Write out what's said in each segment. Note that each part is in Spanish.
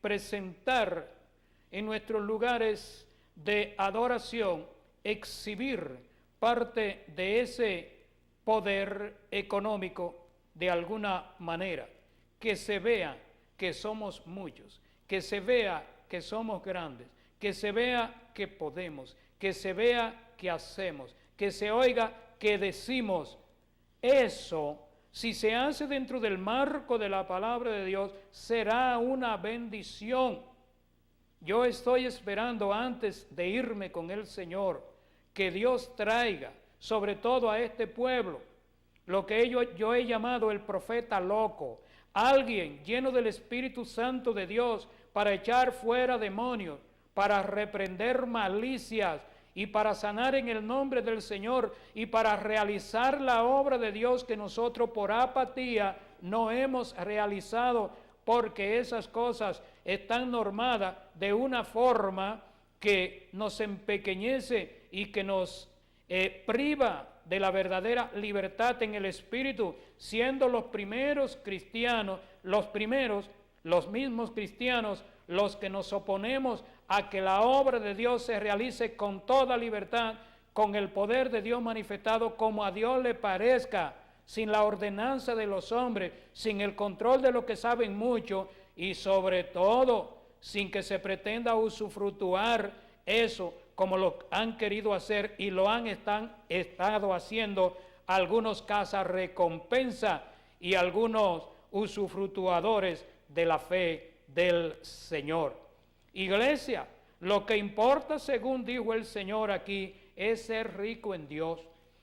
presentar en nuestros lugares de adoración, exhibir parte de ese poder económico de alguna manera, que se vea que somos muchos, que se vea que somos grandes, que se vea que podemos, que se vea que hacemos, que se oiga que decimos. Eso, si se hace dentro del marco de la palabra de Dios, será una bendición. Yo estoy esperando antes de irme con el Señor, que Dios traiga, sobre todo a este pueblo, lo que yo he llamado el profeta loco, alguien lleno del Espíritu Santo de Dios para echar fuera demonios, para reprender malicias y para sanar en el nombre del Señor y para realizar la obra de Dios que nosotros por apatía no hemos realizado, porque esas cosas están normadas de una forma que nos empequeñece y que nos priva de la verdadera libertad en el Espíritu, siendo los primeros cristianos, los mismos cristianos, los que nos oponemos a que la obra de Dios se realice con toda libertad, con el poder de Dios manifestado como a Dios le parezca, sin la ordenanza de los hombres, sin el control de los que saben mucho y sobre todo sin que se pretenda usufructuar eso como lo han querido hacer y lo han estado haciendo algunos cazarrecompensa y algunos usufructuadores de la fe del Señor. Iglesia, lo que importa, según dijo el Señor aquí, es ser rico en Dios.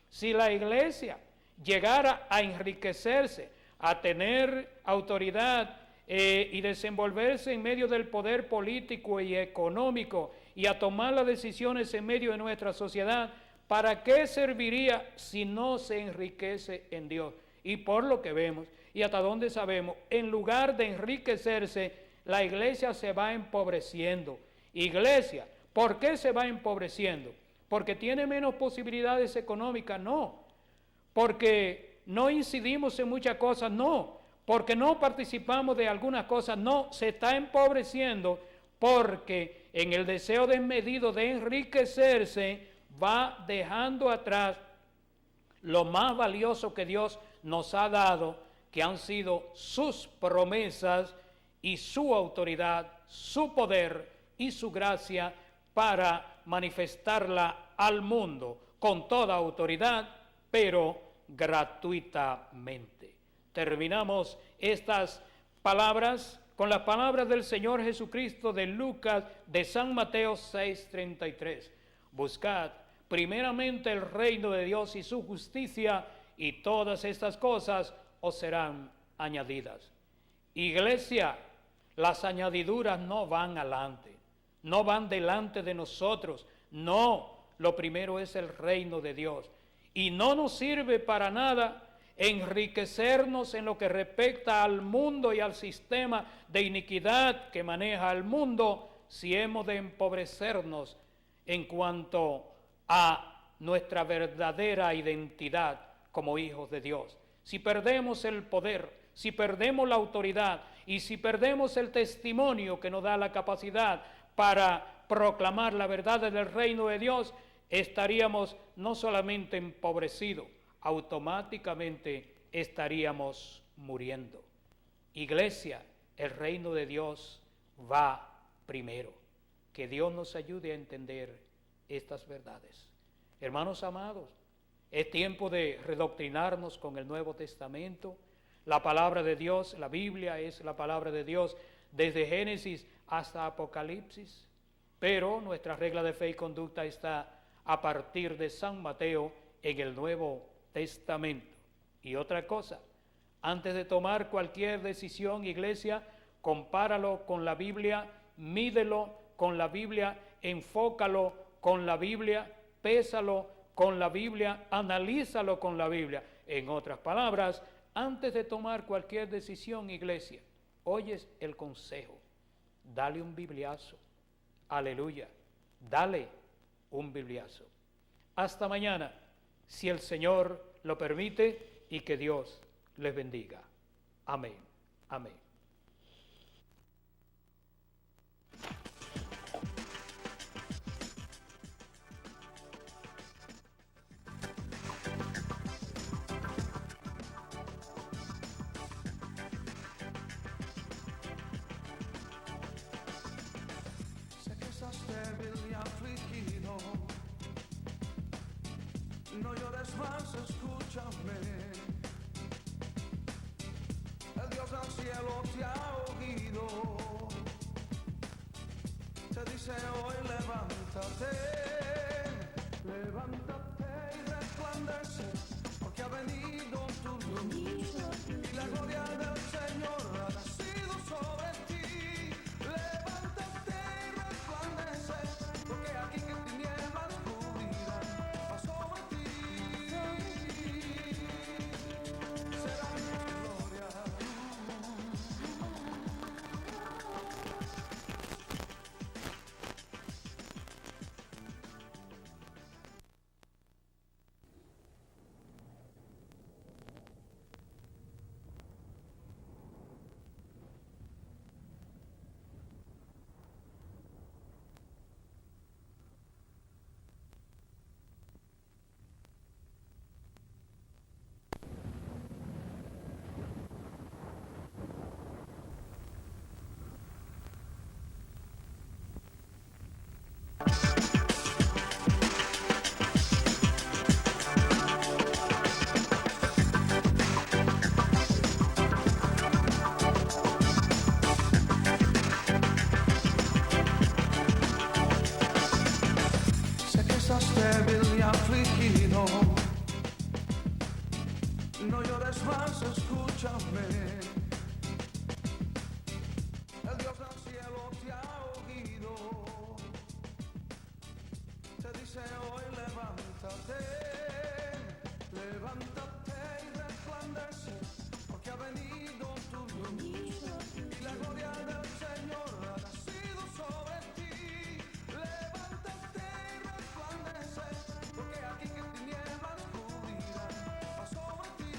Si la iglesia llegara a enriquecerse, a tener autoridad y desenvolverse en medio del poder político y económico y a tomar las decisiones en medio de nuestra sociedad, ¿para qué serviría si no se enriquece en Dios? Y por lo que vemos y hasta donde sabemos, en lugar de enriquecerse, la iglesia se va empobreciendo. Iglesia, ¿por qué se va empobreciendo? ¿Porque tiene menos posibilidades económicas? No. ¿Porque no incidimos en muchas cosas? No. ¿Porque no participamos de algunas cosas? No. Se está empobreciendo porque en el deseo desmedido de enriquecerse va dejando atrás lo más valioso que Dios nos ha dado, que han sido sus promesas y su autoridad, su poder y su gracia para manifestarla al mundo con toda autoridad, pero gratuitamente. Terminamos estas palabras con las palabras del Señor Jesucristo de Lucas, de San Mateo 6:33. Buscad primeramente el reino de Dios y su justicia, y todas estas cosas os serán añadidas. Iglesia, las añadiduras no van adelante, no van delante de nosotros, no, lo primero es el reino de Dios. Y no nos sirve para nada enriquecernos en lo que respecta al mundo y al sistema de iniquidad que maneja el mundo, si hemos de empobrecernos en cuanto a nuestra verdadera identidad como hijos de Dios. Si perdemos el poder, si perdemos la autoridad y si perdemos el testimonio que nos da la capacidad para proclamar la verdad del reino de Dios, estaríamos no solamente empobrecidos, automáticamente estaríamos muriendo. Iglesia, el reino de Dios va primero. Que Dios nos ayude a entender estas verdades. Hermanos amados, es tiempo de redoctrinarnos con el Nuevo Testamento. La palabra de Dios, la Biblia es la palabra de Dios desde Génesis hasta Apocalipsis, pero nuestra regla de fe y conducta está a partir de San Mateo en el Nuevo Testamento. Y otra cosa, antes de tomar cualquier decisión, iglesia, compáralo con la Biblia, mídelo con la Biblia, enfócalo con la Biblia, pésalo con la Biblia, analízalo con la Biblia. En otras palabras, antes de tomar cualquier decisión, iglesia, oyes el consejo, dale un bibliazo, aleluya, dale un bibliazo. Hasta mañana, si el Señor lo permite, y que Dios les bendiga. Amén. Amén. más, escúchame. El Dios del cielo te ha oído. Te dice hoy levántate, levántate y resplandece, porque ha venido tu luz y la gloria del Señor ha nacido sobre ti. Levántate y resplandece, porque aquí que tinieblas cubrirán va sobre ti. Será mi gloria. Sé que estás débil y afligido, no llores más, escúchame. El Dios del cielo te ha oído. Te dice hoy levántate, levántate y resplandece, porque ha venido tu luz y la gloria del Señor ha nacido sobre ti. Levántate y resplandece, porque aquí que tinieblas cubrirán va sobre ti.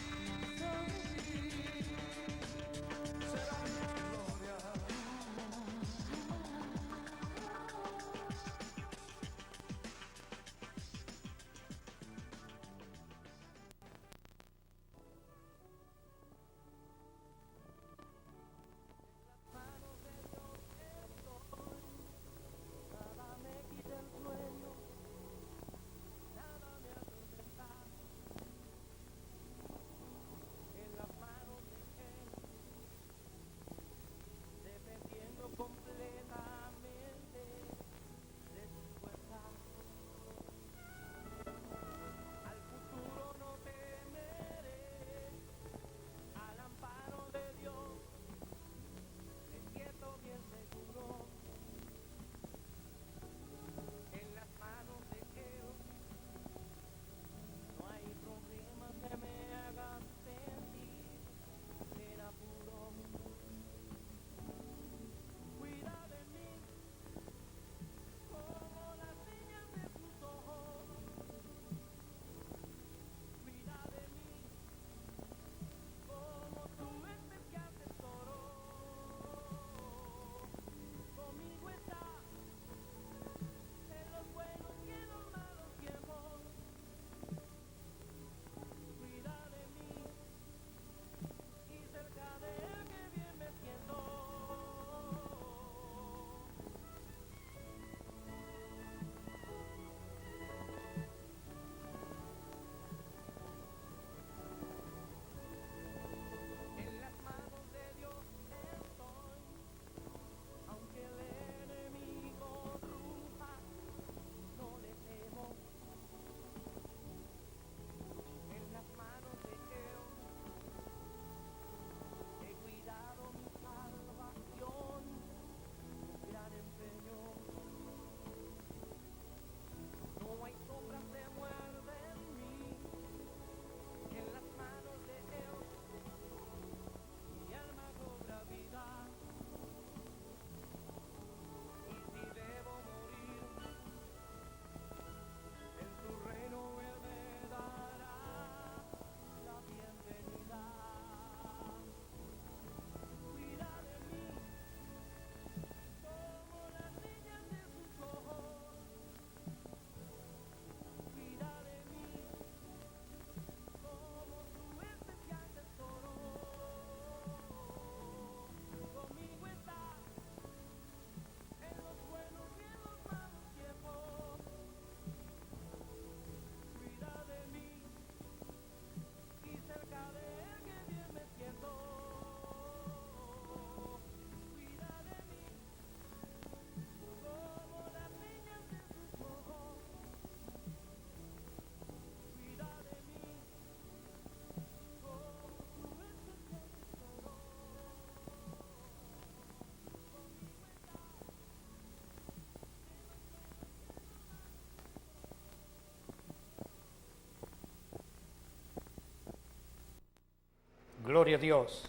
Gloria a Dios.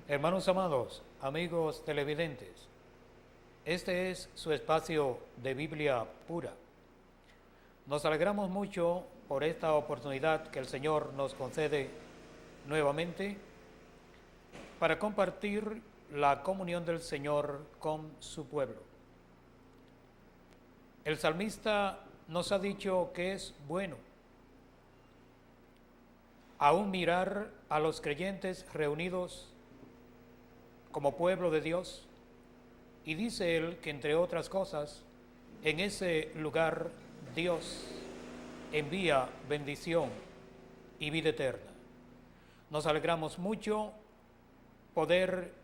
Hermanos amados, amigos televidentes, este es su espacio de Biblia pura. Nos alegramos mucho por esta oportunidad que el Señor nos concede nuevamente para compartir la comunión del Señor con su pueblo. El salmista nos ha dicho que es bueno aún mirar a los creyentes reunidos como pueblo de Dios, y dice él que, entre otras cosas, en ese lugar Dios envía bendición y vida eterna. Nos alegramos mucho poder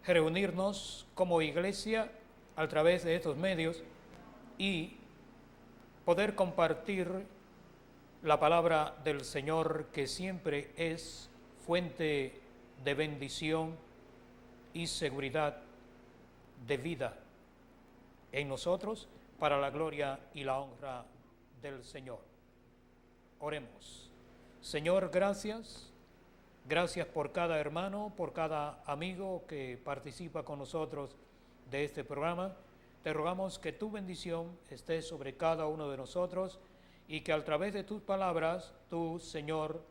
reunirnos como iglesia a través de estos medios y poder compartir la palabra del Señor, que siempre es fuente de bendición y seguridad de vida en nosotros para la gloria y la honra del Señor. Oremos. Señor, gracias. Gracias por cada hermano, por cada amigo que participa con nosotros de este programa. Te rogamos que tu bendición esté sobre cada uno de nosotros y que a través de tus palabras, tú, Señor,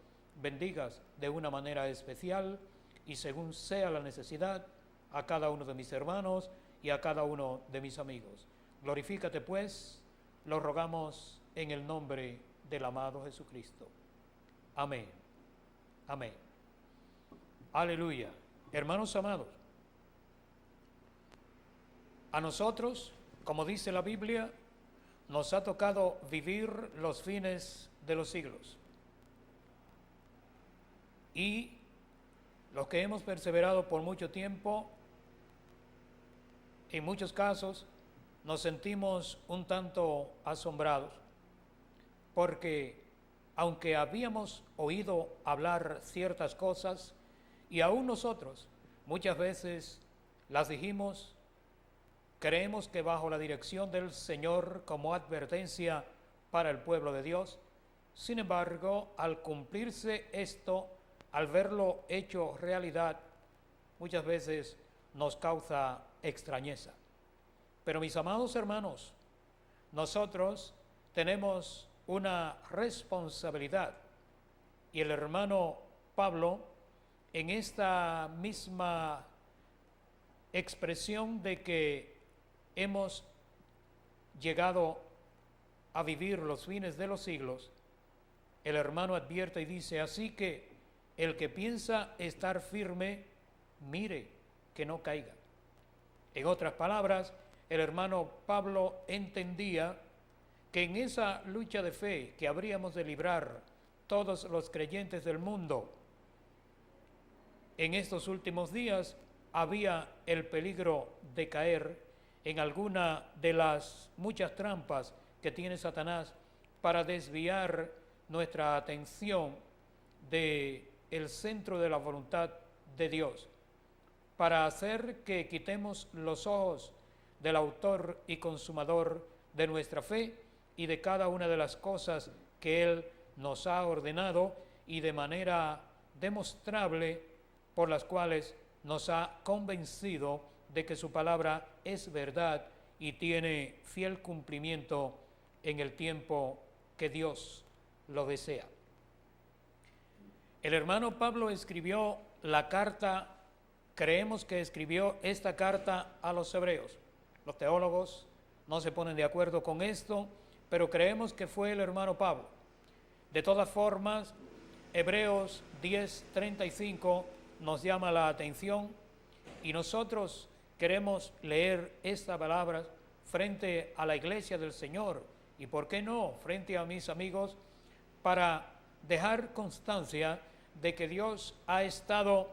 bendigas de una manera especial y según sea la necesidad a cada uno de mis hermanos y a cada uno de mis amigos. Glorifícate, pues, lo rogamos en el nombre del amado Jesucristo. Amén. Amén. Aleluya. Hermanos amados, a nosotros, como dice la Biblia, nos ha tocado vivir los fines de los siglos. Y los que hemos perseverado por mucho tiempo, en muchos casos nos sentimos un tanto asombrados, porque aunque habíamos oído hablar ciertas cosas, y aún nosotros muchas veces las dijimos, creemos que bajo la dirección del Señor como advertencia para el pueblo de Dios. Sin embargo, al cumplirse esto, al verlo hecho realidad, muchas veces nos causa extrañeza. Pero mis amados hermanos, nosotros tenemos una responsabilidad, y el hermano Pablo, en esta misma expresión de que hemos llegado a vivir los fines de los siglos, el hermano advierte y dice: así que el que piensa estar firme, mire que no caiga. En otras palabras, el hermano Pablo entendía que en esa lucha de fe que habríamos de librar todos los creyentes del mundo, en estos últimos días había el peligro de caer en alguna de las muchas trampas que tiene Satanás para desviar nuestra atención del centro de la voluntad de Dios, para hacer que quitemos los ojos del autor y consumador de nuestra fe y de cada una de las cosas que Él nos ha ordenado y de manera demostrable por las cuales nos ha convencido de que su palabra es verdad y tiene fiel cumplimiento en el tiempo que Dios lo desea. El hermano Pablo escribió la carta, creemos que escribió esta carta a los hebreos. Los teólogos no se ponen de acuerdo con esto, pero creemos que fue el hermano Pablo. De todas formas, Hebreos 10:35 nos llama la atención y nosotros queremos leer esta palabra frente a la iglesia del Señor y, ¿por qué no?, frente a mis amigos, para dejar constancia de que Dios ha estado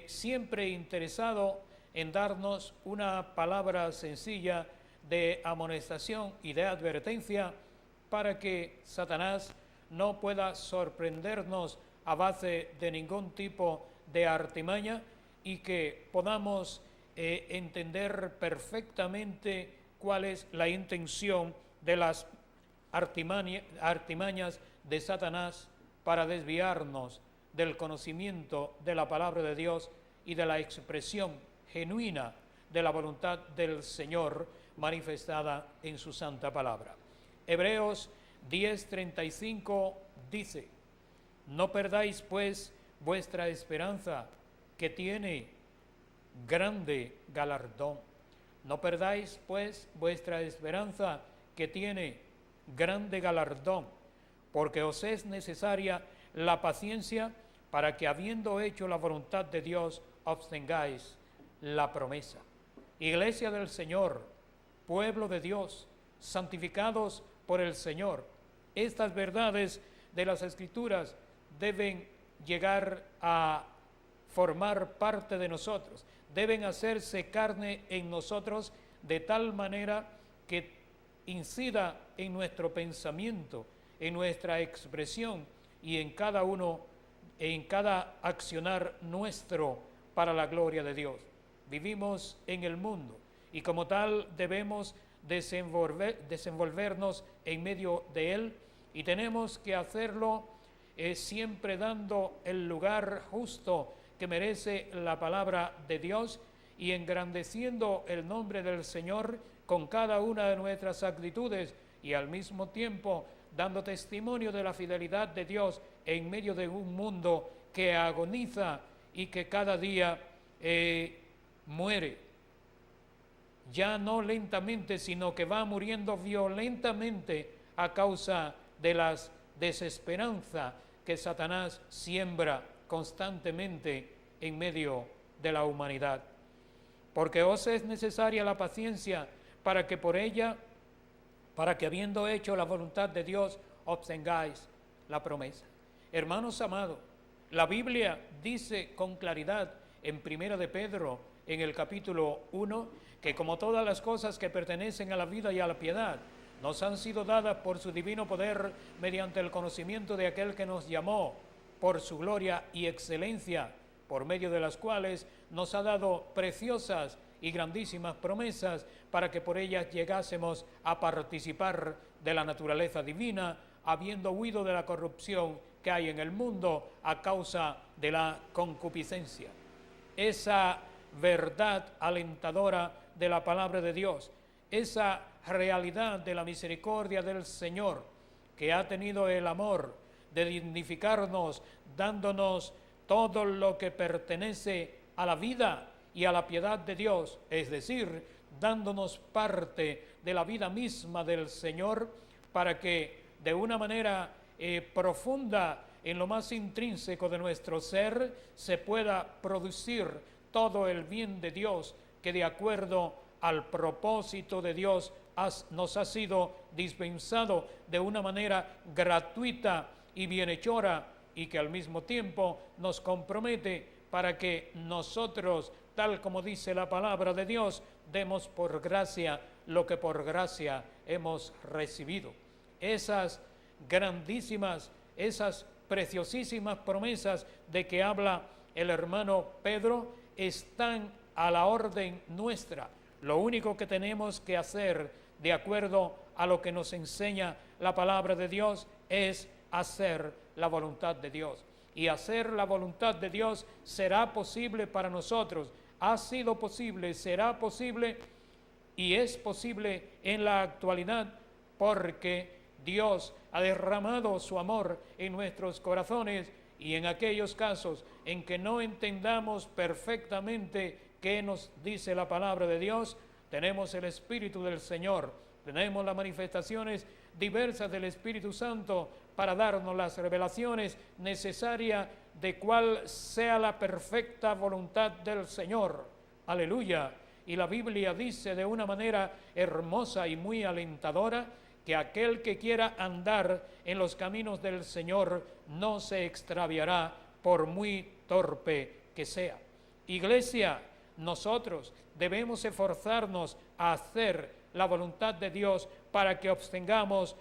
siempre interesado en darnos una palabra sencilla de amonestación y de advertencia para que Satanás no pueda sorprendernos a base de ningún tipo de artimaña y que podamos entender perfectamente cuál es la intención de las artimañas de Satanás para desviarnos del conocimiento de la palabra de Dios y de la expresión genuina de la voluntad del Señor manifestada en su santa palabra. Hebreos 10:35 dice: no perdáis pues vuestra esperanza, que tiene grande galardón. No perdáis pues vuestra esperanza, que tiene grande galardón, porque os es necesaria la paciencia para que, habiendo hecho la voluntad de Dios, obtengáis la promesa. Iglesia del Señor, pueblo de Dios, santificados por el Señor, estas verdades de las Escrituras deben llegar a formar parte de nosotros, deben hacerse carne en nosotros de tal manera que incida en nuestro pensamiento, en nuestra expresión y en cada uno, en cada accionar nuestro para la gloria de Dios. Vivimos en el mundo y como tal debemos desenvolvernos en medio de él, y tenemos que hacerlo siempre dando el lugar justo que merece la palabra de Dios y engrandeciendo el nombre del Señor con cada una de nuestras actitudes, y al mismo tiempo dando testimonio de la fidelidad de Dios en medio de un mundo que agoniza y que cada día muere, ya no lentamente, sino que va muriendo violentamente a causa de la desesperanza que Satanás siembra constantemente en medio de la humanidad. Porque os es necesaria la paciencia para que por ella, para que habiendo hecho la voluntad de Dios, obtengáis la promesa. Hermanos amados, la Biblia dice con claridad en Primera de Pedro, en el capítulo 1, que como todas las cosas que pertenecen a la vida y a la piedad, nos han sido dadas por su divino poder mediante el conocimiento de aquel que nos llamó por su gloria y excelencia, por medio de las cuales nos ha dado preciosas y grandísimas promesas para que por ellas llegásemos a participar de la naturaleza divina, habiendo huido de la corrupción que hay en el mundo a causa de la concupiscencia. Esa verdad alentadora de la palabra de Dios, esa realidad de la misericordia del Señor, que ha tenido el amor de dignificarnos, dándonos todo lo que pertenece a la vida y a la piedad de Dios, es decir, dándonos parte de la vida misma del Señor, para que de una manera profunda, en lo más intrínseco de nuestro ser, se pueda producir todo el bien de Dios que de acuerdo al propósito de Dios nos ha sido dispensado de una manera gratuita y bienhechora, y que al mismo tiempo nos compromete para que nosotros, tal como dice la palabra de Dios, demos por gracia lo que por gracia hemos recibido. Esas grandísimas, esas preciosísimas promesas de que habla el hermano Pedro están a la orden nuestra. Lo único que tenemos que hacer, de acuerdo a lo que nos enseña la palabra de Dios, es hacer la voluntad de Dios. Y hacer la voluntad de Dios será posible para nosotros. Ha sido posible, será posible y es posible en la actualidad, porque Dios ha derramado su amor en nuestros corazones, y en aquellos casos en que no entendamos perfectamente qué nos dice la palabra de Dios, tenemos el Espíritu del Señor, tenemos las manifestaciones diversas del Espíritu Santo para darnos las revelaciones necesarias de cuál sea la perfecta voluntad del Señor. Aleluya. Y la Biblia dice de una manera hermosa y muy alentadora que aquel que quiera andar en los caminos del Señor no se extraviará por muy torpe que sea. Iglesia, nosotros debemos esforzarnos a hacer la voluntad de Dios para que obtengamos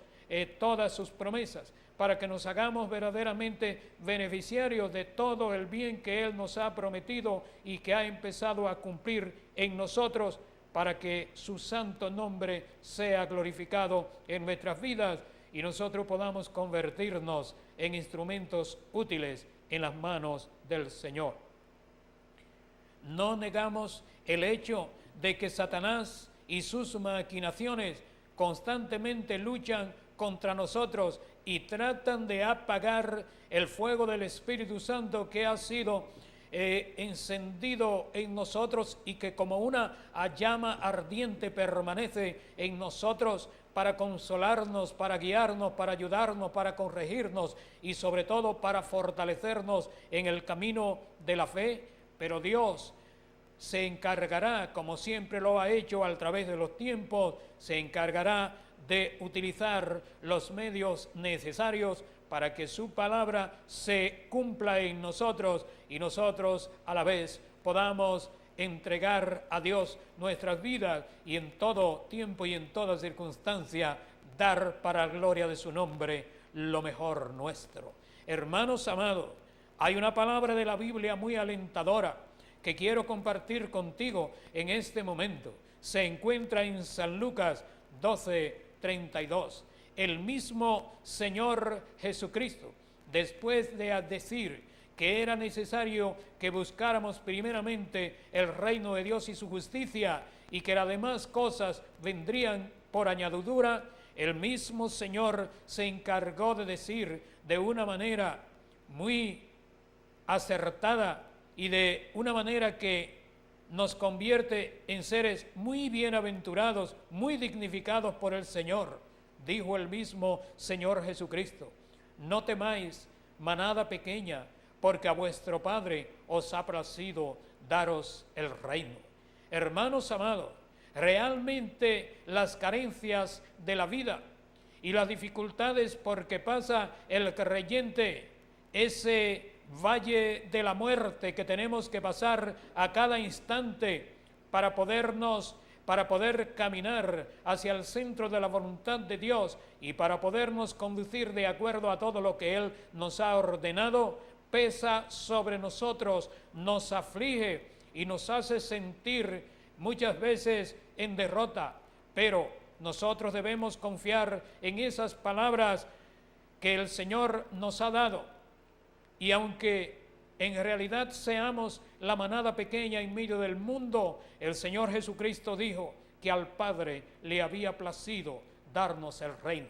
todas sus promesas, para que nos hagamos verdaderamente beneficiarios de todo el bien que Él nos ha prometido y que ha empezado a cumplir en nosotros, para que su santo nombre sea glorificado en nuestras vidas y nosotros podamos convertirnos en instrumentos útiles en las manos del Señor. No negamos el hecho de que Satanás y sus maquinaciones constantemente luchan contra nosotros y tratan de apagar el fuego del Espíritu Santo que ha sido encendido en nosotros y que como una llama ardiente permanece en nosotros para consolarnos, para guiarnos, para ayudarnos, para corregirnos y sobre todo para fortalecernos en el camino de la fe. Pero Dios se encargará, como siempre lo ha hecho a través de los tiempos, se encargará de utilizar los medios necesarios para que su palabra se cumpla en nosotros y nosotros a la vez podamos entregar a Dios nuestras vidas y en todo tiempo y en toda circunstancia dar para la gloria de su nombre lo mejor nuestro. Hermanos amados, hay una palabra de la Biblia muy alentadora que quiero compartir contigo en este momento. Se encuentra en San Lucas 12:32. El mismo Señor Jesucristo, después de decir que era necesario que buscáramos primeramente el reino de Dios y su justicia y que las demás cosas vendrían por añadidura, el mismo Señor se encargó de decir de una manera muy acertada y de una manera que nos convierte en seres muy bienaventurados, muy dignificados por el Señor. Dijo el mismo Señor Jesucristo: no temáis, manada pequeña, porque a vuestro Padre os ha placido daros el reino. Hermanos amados, realmente las carencias de la vida y las dificultades por que pasa el creyente, ese valle de la muerte que tenemos que pasar a cada instante para poder caminar hacia el centro de la voluntad de Dios y para podernos conducir de acuerdo a todo lo que Él nos ha ordenado, pesa sobre nosotros, nos aflige y nos hace sentir muchas veces en derrota, pero nosotros debemos confiar en esas palabras que el Señor nos ha dado. Y aunque en realidad seamos la manada pequeña en medio del mundo, el Señor Jesucristo dijo que al Padre le había placido darnos el reino.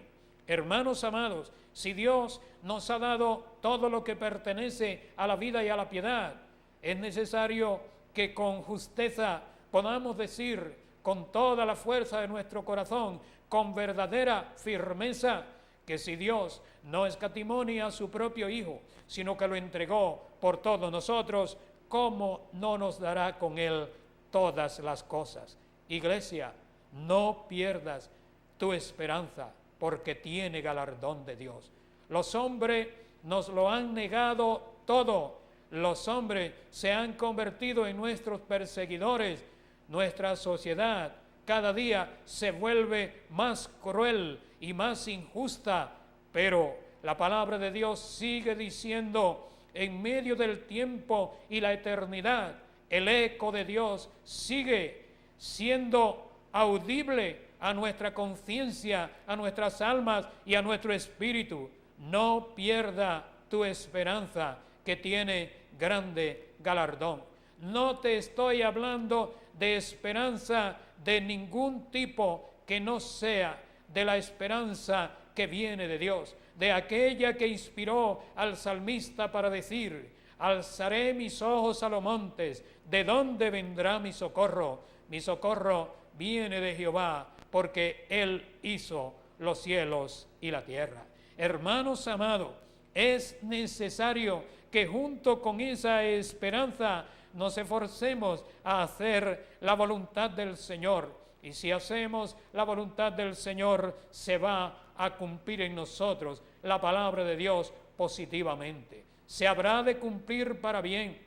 Hermanos amados, si Dios nos ha dado todo lo que pertenece a la vida y a la piedad, es necesario que con justeza podamos decir con toda la fuerza de nuestro corazón, con verdadera firmeza, que si Dios no escatimó ni a su propio Hijo, sino que lo entregó por todos nosotros, ¿cómo no nos dará con Él todas las cosas? Iglesia, no pierdas tu esperanza, porque tiene galardón de Dios. Los hombres nos lo han negado todo. Los hombres se han convertido en nuestros perseguidores. Nuestra sociedad cada día se vuelve más cruel y más injusta, pero la palabra de Dios sigue diciendo: en medio del tiempo y la eternidad, el eco de Dios sigue siendo audible a nuestra conciencia, a nuestras almas y a nuestro espíritu. No pierda tu esperanza, que tiene grande galardón. No te estoy hablando de esperanza de ningún tipo que no sea de la esperanza que viene de Dios, de aquella que inspiró al salmista para decir: alzaré mis ojos a los montes, ¿de dónde vendrá mi socorro? Mi socorro viene de Jehová, porque Él hizo los cielos y la tierra. Hermanos amados, es necesario que junto con esa esperanza nos esforcemos a hacer la voluntad del Señor. Y si hacemos la voluntad del Señor, se va a cumplir en nosotros la palabra de Dios positivamente. Se habrá de cumplir para bien,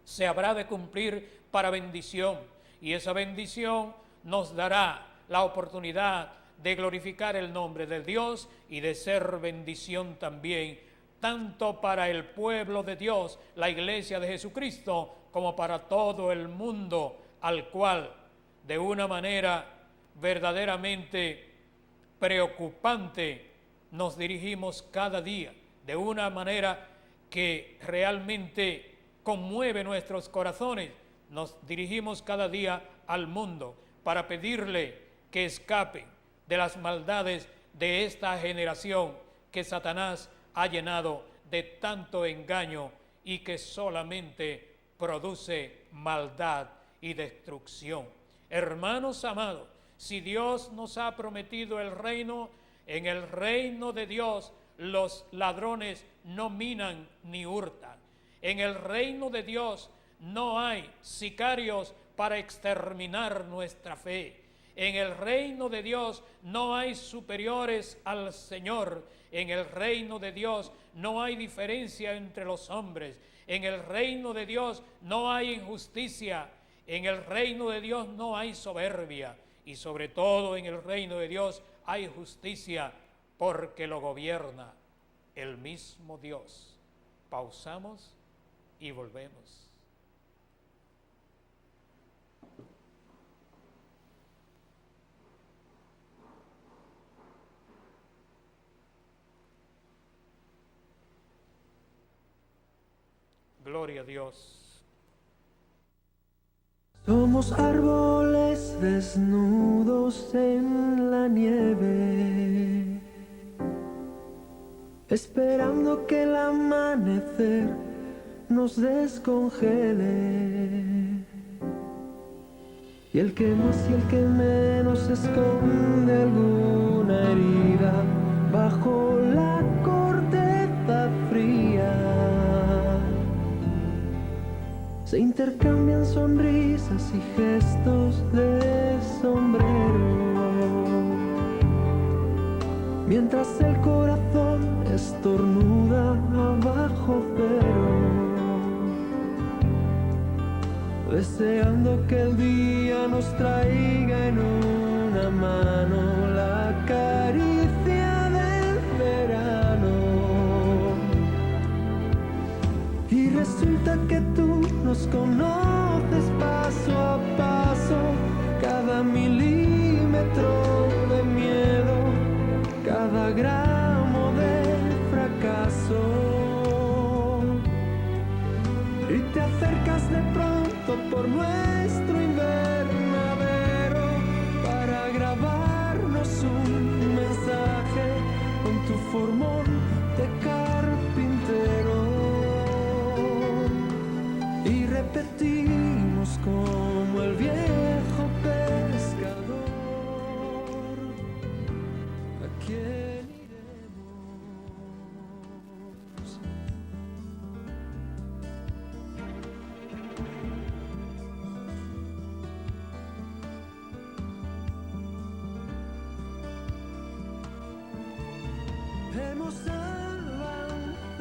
se habrá de cumplir para bendición. Y esa bendición nos dará la oportunidad de glorificar el nombre de Dios y de ser bendición también, tanto para el pueblo de Dios, la iglesia de Jesucristo, como para todo el mundo, al cual de una manera verdaderamente preocupante nos dirigimos cada día, de una manera que realmente conmueve nuestros corazones, nos dirigimos cada día al mundo para pedirle que escape de las maldades de esta generación que Satanás ha llenado de tanto engaño y que solamente produce maldad y destrucción. Hermanos amados, si Dios nos ha prometido el reino, en el reino de Dios los ladrones no minan ni hurtan. En el reino de Dios no hay sicarios para exterminar nuestra fe. En el reino de Dios no hay superiores al Señor. En el reino de Dios no hay diferencia entre los hombres. En el reino de Dios no hay injusticia. En el reino de Dios no hay soberbia. Y sobre todo en el reino de Dios hay justicia, porque lo gobierna el mismo Dios. Pausamos y volvemos. Gloria a Dios. Somos árboles desnudos en la nieve, esperando que el amanecer nos descongele. Y el que más y el que menos esconde alguna herida bajo la corteza fría. Se intercambian sonrisas y gestos de sombrero, mientras el corazón estornuda abajo cero, deseando que el día nos traiga en una mano la caricia del verano. Y resulta que tú nos conoces paso a paso, cada milímetro de miedo, cada gramo de fracaso. Y te acercas de pronto por nuestro invernadero para grabarnos un mensaje con tu formón de carpintero. Y repetimos como el viejo pescador, ¿a quién iremos? Hemos avanzado,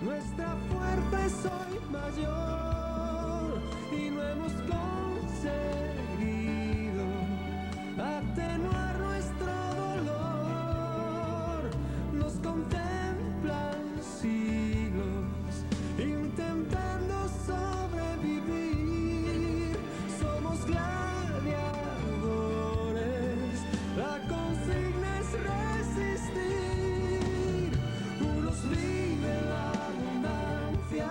nuestra fuerza es hoy mayor y no hemos conseguido atenuar nuestro dolor. Nos contemplan siglos intentando sobrevivir. Somos gladiadores, la consigna es resistir. Unos viven la abundancia,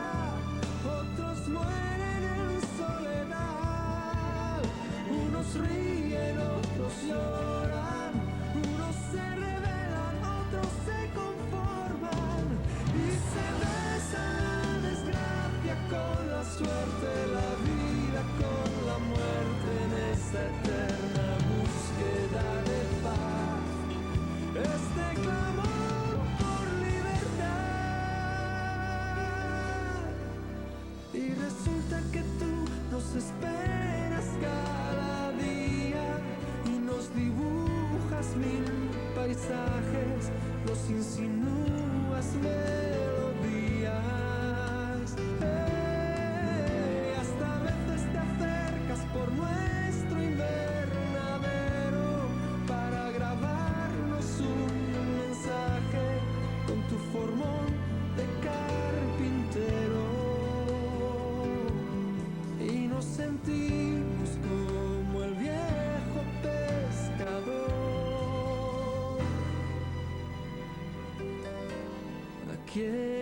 otros mueren en soledad. Unos ríen, otros lloran, unos se rebelan, otros se conforman. Y se besa la desgracia con la suerte, la vida con la muerte en esta eterna búsqueda de paz. Este clamor por libertad. Y resulta que tú nos esperas cada día y nos dibujas mil paisajes, nos insinúas melodías. Hasta a veces te acercas por nuestro invernadero para grabarnos un mensaje con tu formón de carpintero. Y nos sentimos como el viejo pescador. ¿A quién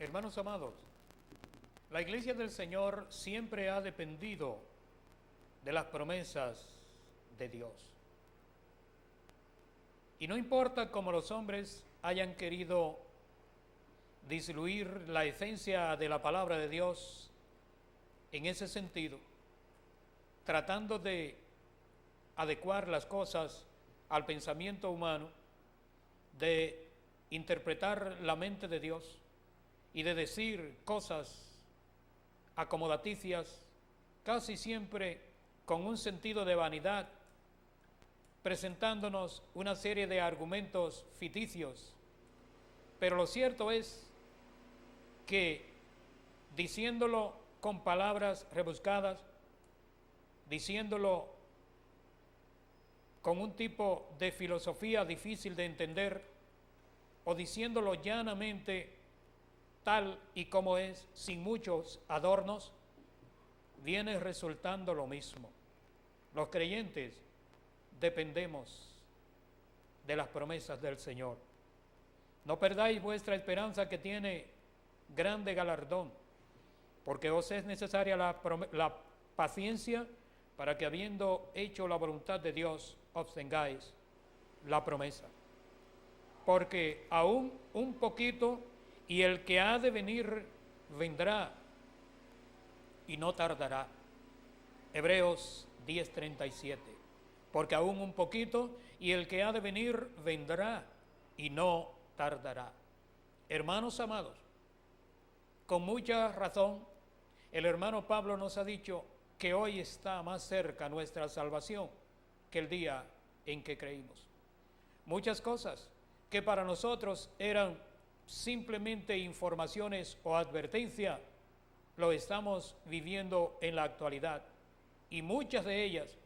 Hermanos amados, la iglesia del Señor siempre ha dependido de las promesas de Dios. Y no importa cómo los hombres hayan querido diluir la esencia de la palabra de Dios en ese sentido, tratando de adecuar las cosas al pensamiento humano, de interpretar la mente de Dios y de decir cosas acomodaticias, casi siempre con un sentido de vanidad, presentándonos una serie de argumentos ficticios. Pero lo cierto es que diciéndolo con palabras rebuscadas, diciéndolo con un tipo de filosofía difícil de entender, o diciéndolo llanamente tal y como es, sin muchos adornos, viene resultando lo mismo. Los creyentes dependemos de las promesas del Señor. No perdáis vuestra esperanza, que tiene grande galardón, porque os es necesaria la paciencia, para que, habiendo hecho la voluntad de Dios, obtengáis la promesa. Porque aún un poquito, y el que ha de venir vendrá, y no tardará. Hebreos 10:37. Porque aún un poquito, y el que ha de venir vendrá, y no tardará. Hermanos amados, con mucha razón, el hermano Pablo nos ha dicho que hoy está más cerca nuestra salvación que el día en que creímos. Muchas cosas que para nosotros eran simplemente informaciones o advertencia, lo estamos viviendo en la actualidad, y muchas de ellas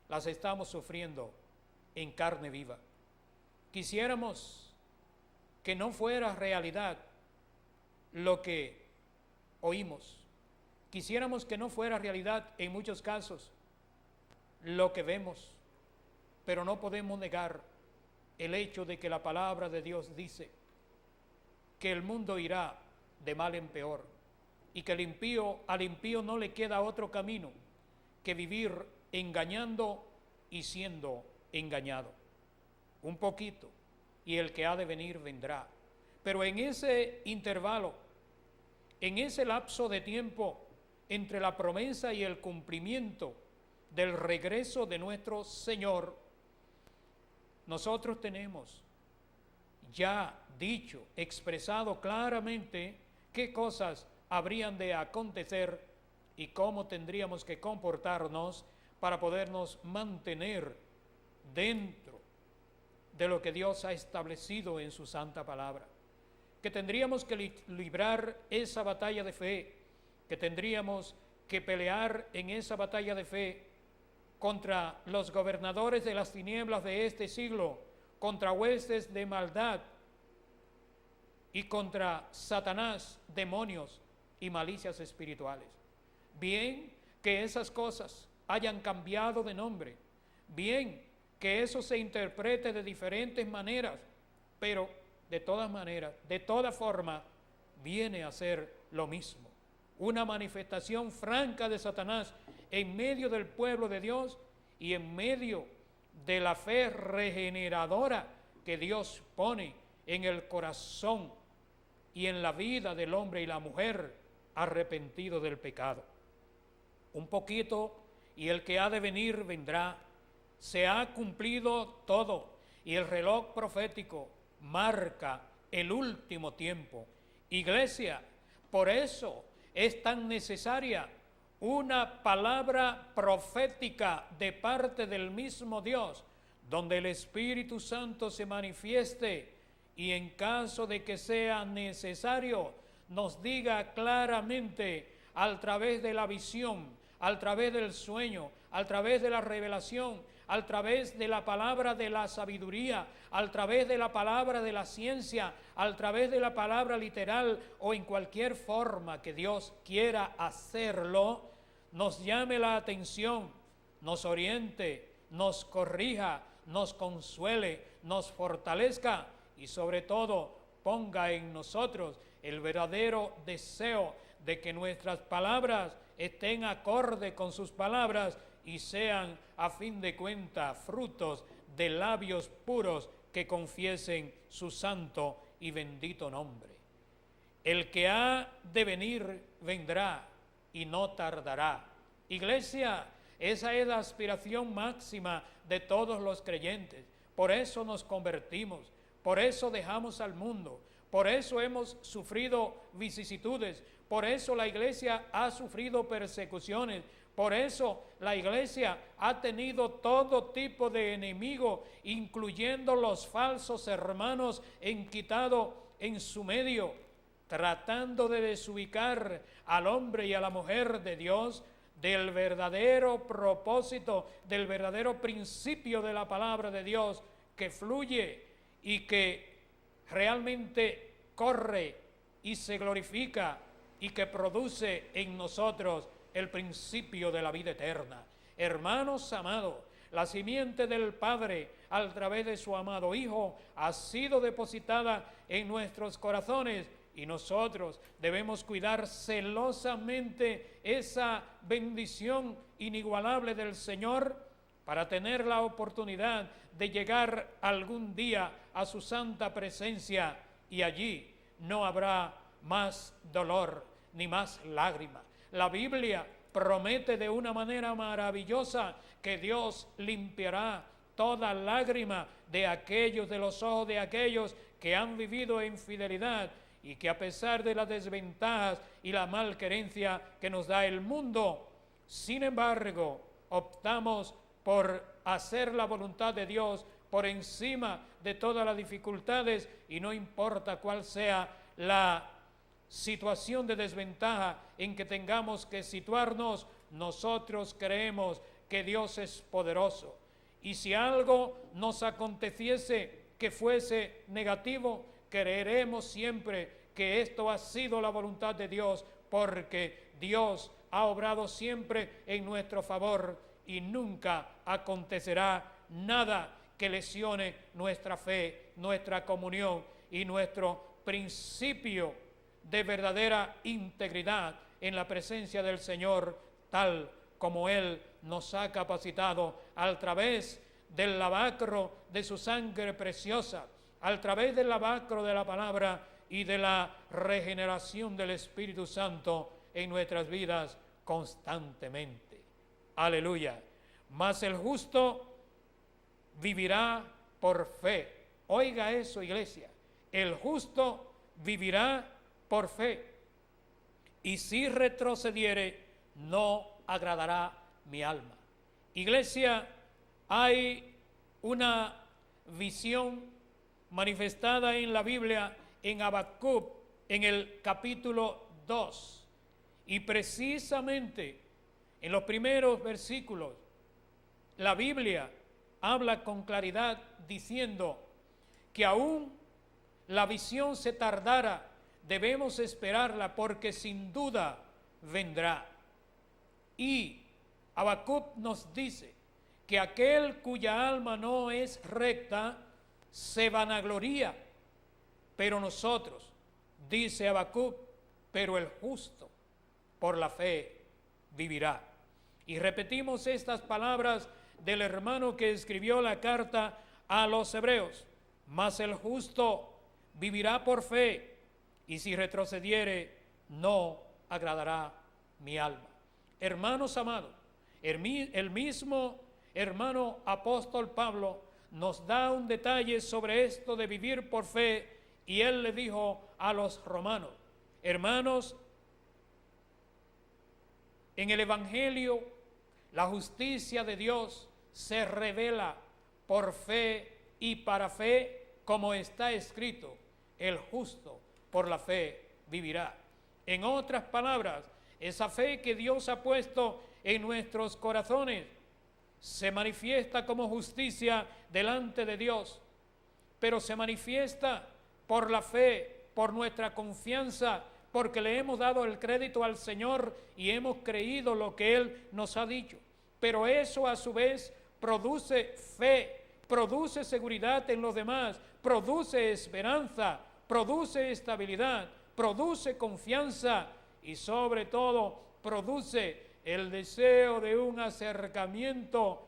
las estamos sufriendo en carne viva. Quisiéramos que no fuera realidad lo que oímos. Quisiéramos que no fuera realidad en muchos casos lo que vemos, pero no podemos negar el hecho de que la palabra de Dios dice que el mundo irá de mal en peor, y que al impío no le queda otro camino que vivir engañando y siendo engañado. Un poquito, y el que ha de venir vendrá. Pero en ese intervalo, en ese lapso de tiempo entre la promesa y el cumplimiento del regreso de nuestro Señor, nosotros tenemos ya dicho, expresado claramente qué cosas habrían de acontecer y cómo tendríamos que comportarnos para podernos mantener dentro de lo que Dios ha establecido en su santa palabra. Que tendríamos que librar esa batalla de fe, que tendríamos que pelear en esa batalla de fe contra los gobernadores de las tinieblas de este siglo, contra huestes de maldad y contra Satanás, demonios y malicias espirituales. Bien que esas cosas hayan cambiado de nombre, bien que eso se interprete de diferentes maneras, pero de todas maneras, de toda forma, viene a ser lo mismo. Una manifestación franca de Satanás en medio del pueblo de Dios y en medio de la fe regeneradora que Dios pone en el corazón y en la vida del hombre y la mujer arrepentido del pecado. Un poquito, y el que ha de venir vendrá. Se ha cumplido todo, y el reloj profético marca el último tiempo. Iglesia, por eso es tan necesaria una palabra profética de parte del mismo Dios, donde el Espíritu Santo se manifieste y, en caso de que sea necesario, nos diga claramente, a través de la visión, a través del sueño, a través de la revelación, a través de la palabra de la sabiduría, a través de la palabra de la ciencia, a través de la palabra literal, o en cualquier forma que Dios quiera hacerlo, nos llame la atención, nos oriente, nos corrija, nos consuele, nos fortalezca y sobre todo ponga en nosotros el verdadero deseo de que nuestras palabras estén acorde con sus palabras y sean, a fin de cuentas, frutos de labios puros que confiesen su santo y bendito nombre. El que ha de venir, vendrá y no tardará. Iglesia, esa es la aspiración máxima de todos los creyentes. Por eso nos convertimos, por eso dejamos al mundo, por eso hemos sufrido vicisitudes, por eso la iglesia ha sufrido persecuciones, por eso la iglesia ha tenido todo tipo de enemigos, incluyendo los falsos hermanos enquitados en su medio, tratando de desubicar al hombre y a la mujer de Dios del verdadero propósito, del verdadero principio de la palabra de Dios que fluye y que realmente corre y se glorifica y que produce en nosotros el principio de la vida eterna. Hermanos amados, la simiente del Padre a través de su amado Hijo ha sido depositada en nuestros corazones y nosotros debemos cuidar celosamente esa bendición inigualable del Señor para tener la oportunidad de llegar algún día a su santa presencia y allí no habrá más dolor ni más lágrimas. La Biblia promete de una manera maravillosa que Dios limpiará toda lágrima de los ojos de aquellos que han vivido en fidelidad y que a pesar de las desventajas y la malquerencia que nos da el mundo, sin embargo, optamos por hacer la voluntad de Dios por encima de todas las dificultades y no importa cuál sea la situación de desventaja en que tengamos que situarnos, nosotros creemos que Dios es poderoso. Y si algo nos aconteciese que fuese negativo, creeremos siempre que esto ha sido la voluntad de Dios, porque Dios ha obrado siempre en nuestro favor y nunca acontecerá nada que lesione nuestra fe, nuestra comunión y nuestro principio de verdadera integridad en la presencia del Señor, tal como Él nos ha capacitado a través del lavacro de su sangre preciosa, a través del lavacro de la palabra y de la regeneración del Espíritu Santo en nuestras vidas constantemente. Aleluya. Mas el justo vivirá por fe. Oiga eso, iglesia. El justo vivirá por fe. Y si retrocediere, no agradará mi alma. Iglesia, hay una visión manifestada en la Biblia en Habacuc, en el capítulo 2. Y precisamente en los primeros versículos, la Biblia habla con claridad diciendo que aún la visión se tardara, debemos esperarla porque sin duda vendrá. Y Habacuc nos dice que aquel cuya alma no es recta se vanagloria, pero nosotros, dice Habacuc, pero el justo por la fe vivirá. Y repetimos estas palabras del hermano que escribió la carta a los hebreos: mas el justo vivirá por fe, y si retrocediere, no agradará mi alma. Hermanos amados, el mismo hermano apóstol Pablo nos da un detalle sobre esto de vivir por fe, y él le dijo a los romanos: hermanos, en el Evangelio la justicia de Dios se revela por fe y para fe, como está escrito: el justo por la fe vivirá. En otras palabras, esa fe que Dios ha puesto en nuestros corazones se manifiesta como justicia delante de Dios, pero se manifiesta por la fe, por nuestra confianza, porque le hemos dado el crédito al Señor y hemos creído lo que Él nos ha dicho. Pero eso a su vez produce fe, produce seguridad en los demás, produce esperanza, produce estabilidad, produce confianza y sobre todo produce el deseo de un acercamiento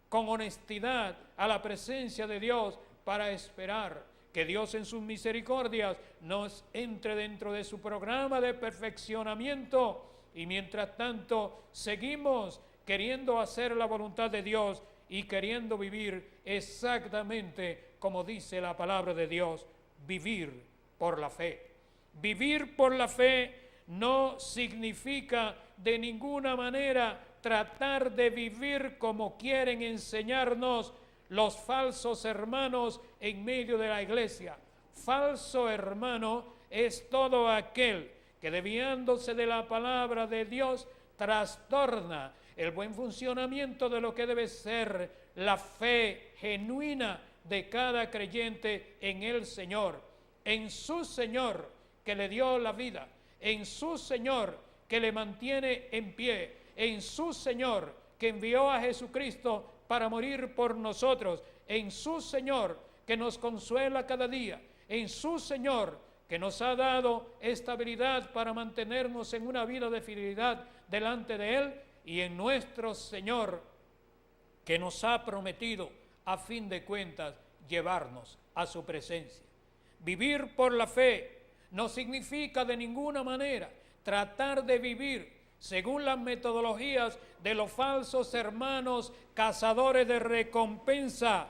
con honestidad a la presencia de Dios para esperar que Dios en sus misericordias nos entre dentro de su programa de perfeccionamiento, y mientras tanto seguimos queriendo hacer la voluntad de Dios y queriendo vivir exactamente como dice la palabra de Dios, vivir por la fe. Vivir por la fe no significa de ninguna manera tratar de vivir como quieren enseñarnos los falsos hermanos en medio de la iglesia. Falso hermano es todo aquel que, desviándose de la palabra de Dios, trastorna el buen funcionamiento de lo que debe ser la fe genuina de cada creyente en el Señor, en su Señor que le dio la vida, en su Señor que le mantiene en pie, en su Señor que envió a Jesucristo para morir por nosotros, en su Señor que nos consuela cada día, en su Señor que nos ha dado estabilidad para mantenernos en una vida de fidelidad delante de Él, y en nuestro Señor que nos ha prometido a fin de cuentas llevarnos a su presencia. Vivir por la fe no significa de ninguna manera tratar de vivir según las metodologías de los falsos hermanos cazadores de recompensa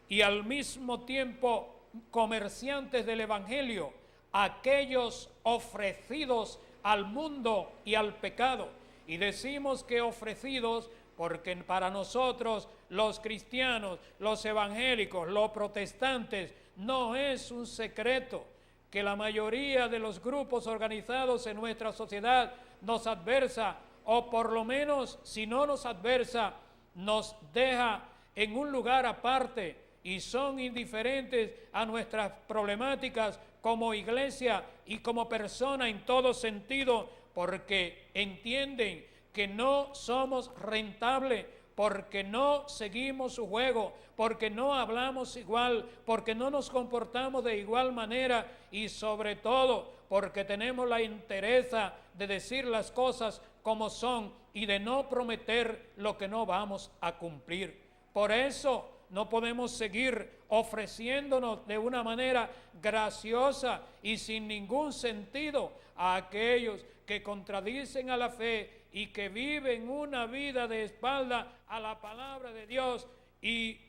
y al mismo tiempo comerciantes del Evangelio, aquellos ofrecidos al mundo y al pecado. Y decimos que ofrecidos porque para nosotros los cristianos, los evangélicos, los protestantes, no es un secreto que la mayoría de los grupos organizados en nuestra sociedad nos adversa, o por lo menos si no nos adversa, nos deja en un lugar aparte y son indiferentes a nuestras problemáticas como iglesia y como persona en todo sentido, porque entienden que no somos rentables, porque no seguimos su juego, porque no hablamos igual, porque no nos comportamos de igual manera y sobre todo porque tenemos la entereza de decir las cosas como son y de no prometer lo que no vamos a cumplir. Por eso no podemos seguir ofreciéndonos de una manera graciosa y sin ningún sentido a aquellos que contradicen a la fe y que viven una vida de espalda a la palabra de Dios y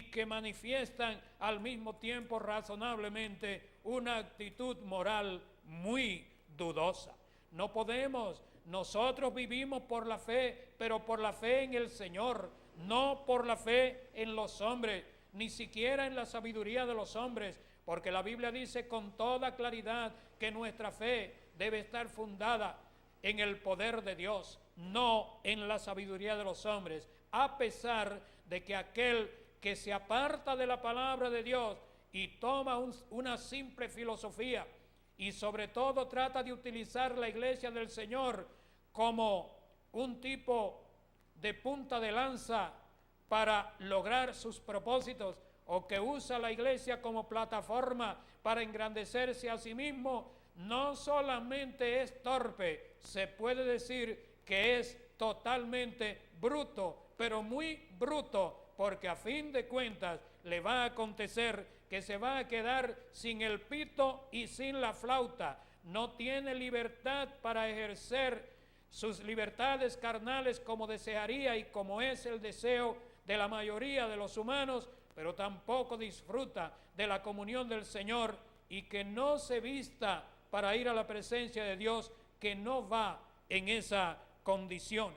que manifiestan al mismo tiempo razonablemente una actitud moral muy dudosa. No podemos, nosotros vivimos por la fe, pero por la fe en el Señor, no por la fe en los hombres, ni siquiera en la sabiduría de los hombres, porque la Biblia dice con toda claridad que nuestra fe debe estar fundada en el poder de Dios, no en la sabiduría de los hombres, a pesar de que aquel que se aparta de la palabra de Dios y toma una simple filosofía y sobre todo trata de utilizar la iglesia del Señor como un tipo de punta de lanza para lograr sus propósitos, o que usa la iglesia como plataforma para engrandecerse a sí mismo, no solamente es torpe, se puede decir que es totalmente bruto, pero muy bruto, porque a fin de cuentas le va a acontecer que se va a quedar sin el pito y sin la flauta. No tiene libertad para ejercer sus libertades carnales como desearía y como es el deseo de la mayoría de los humanos, pero tampoco disfruta de la comunión del Señor, y que no se vista para ir a la presencia de Dios, que no va en esa condición.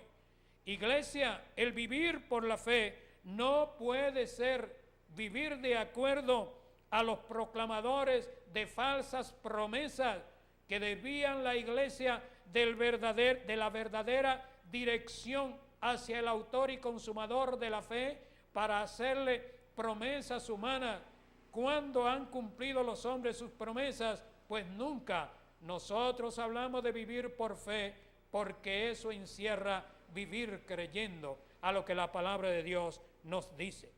Iglesia, el vivir por la fe no puede ser vivir de acuerdo a los proclamadores de falsas promesas que desvían la iglesia de la verdadera dirección hacia el autor y consumador de la fe para hacerle promesas humanas. ¿Cuándo han cumplido los hombres sus promesas? Pues nunca. Nosotros hablamos de vivir por fe porque eso encierra vivir creyendo a lo que la palabra de Dios nos dice.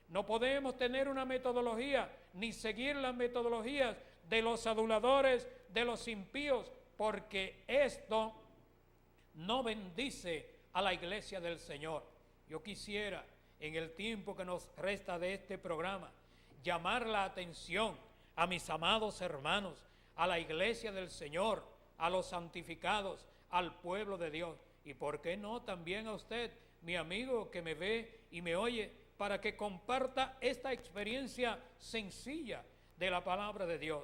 No podemos tener una metodología ni seguir las metodologías de los aduladores, de los impíos, porque esto no bendice a la iglesia del Señor. Yo quisiera, en el tiempo que nos resta de este programa, llamar la atención a mis amados hermanos, a la iglesia del Señor, a los santificados, al pueblo de Dios, y por qué no también a usted, mi amigo que me ve y me oye, para que comparta esta experiencia sencilla de la palabra de Dios.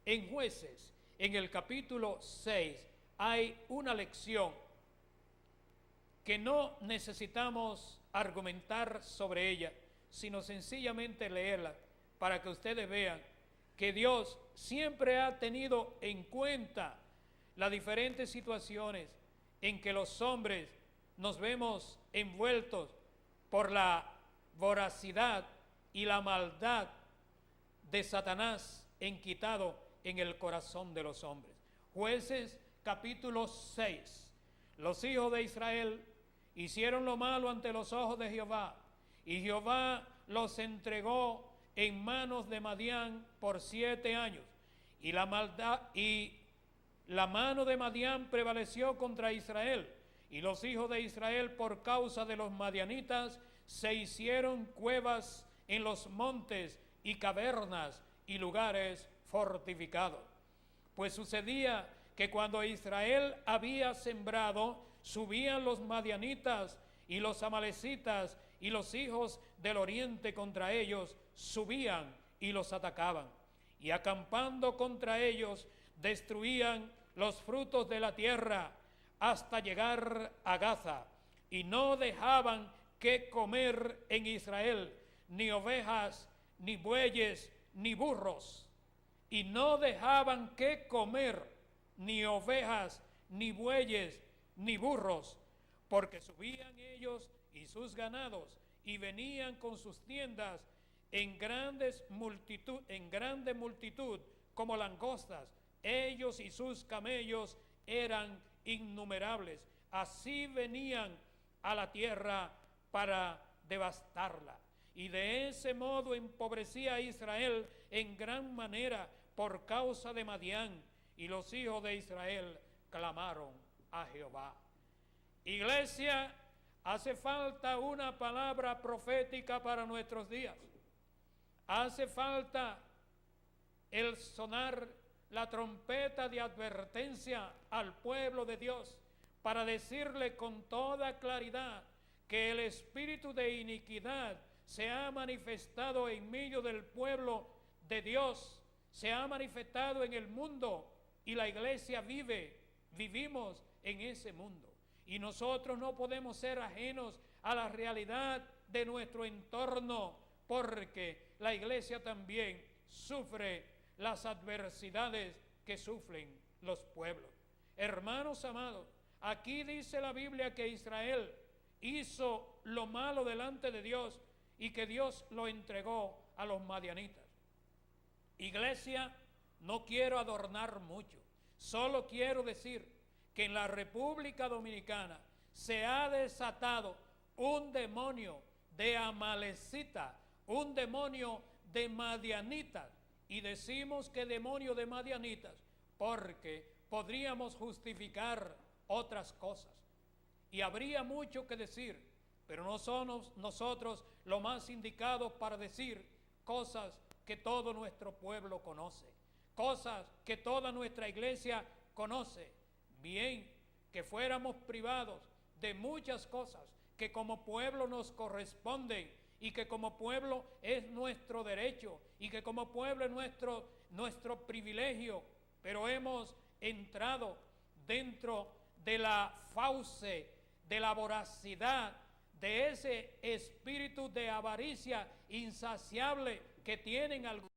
En Jueces, en el capítulo 6, hay una lección que no necesitamos argumentar sobre ella, sino sencillamente leerla para que ustedes vean que Dios siempre ha tenido en cuenta las diferentes situaciones en que los hombres nos vemos envueltos por la voracidad y la maldad de Satanás enquistado en el corazón de los hombres. Jueces capítulo 6. Los hijos de Israel hicieron lo malo ante los ojos de Jehová, y Jehová los entregó en manos de Madián por 7 años, y la mano de Madián prevaleció contra Israel, y los hijos de Israel, por causa de los madianitas, se hicieron cuevas en los montes y cavernas y lugares fortificados. Pues sucedía que cuando Israel había sembrado, subían los madianitas y los amalecitas y los hijos del oriente contra ellos, subían y los atacaban. Y acampando contra ellos, destruían los frutos de la tierra hasta llegar a Gaza, y no dejaban que comer en Israel, ni ovejas, ni bueyes, ni burros. Y no dejaban que comer ni ovejas, ni bueyes, ni burros, porque subían ellos y sus ganados, y venían con sus tiendas en grande multitud como langostas. Ellos y sus camellos eran innumerables. Así venían a la tierra para devastarla. Y de ese modo empobrecía a Israel en gran manera por causa de Madián, y los hijos de Israel clamaron a Jehová. Iglesia, hace falta una palabra profética para nuestros días. Hace falta el sonar la trompeta de advertencia al pueblo de Dios para decirle con toda claridad que el espíritu de iniquidad se ha manifestado en medio del pueblo de Dios, se ha manifestado en el mundo, y la iglesia vivimos en ese mundo. Y nosotros no podemos ser ajenos a la realidad de nuestro entorno, porque la iglesia también sufre las adversidades que sufren los pueblos. Hermanos amados, aquí dice la Biblia que Israel hizo lo malo delante de Dios y que Dios lo entregó a los madianitas. Iglesia, no quiero adornar mucho, solo quiero decir que en la República Dominicana se ha desatado un demonio de amalecita, un demonio de madianitas, y decimos que demonio de madianitas porque podríamos justificar otras cosas, y habría mucho que decir, pero no somos nosotros los más indicados para decir cosas que todo nuestro pueblo conoce, cosas que toda nuestra iglesia conoce. Bien, que fuéramos privados de muchas cosas que como pueblo nos corresponden, y que como pueblo es nuestro derecho, y que como pueblo es nuestro privilegio, pero hemos entrado dentro de la fauce, de la voracidad, de ese espíritu de avaricia insaciable que tienen algunos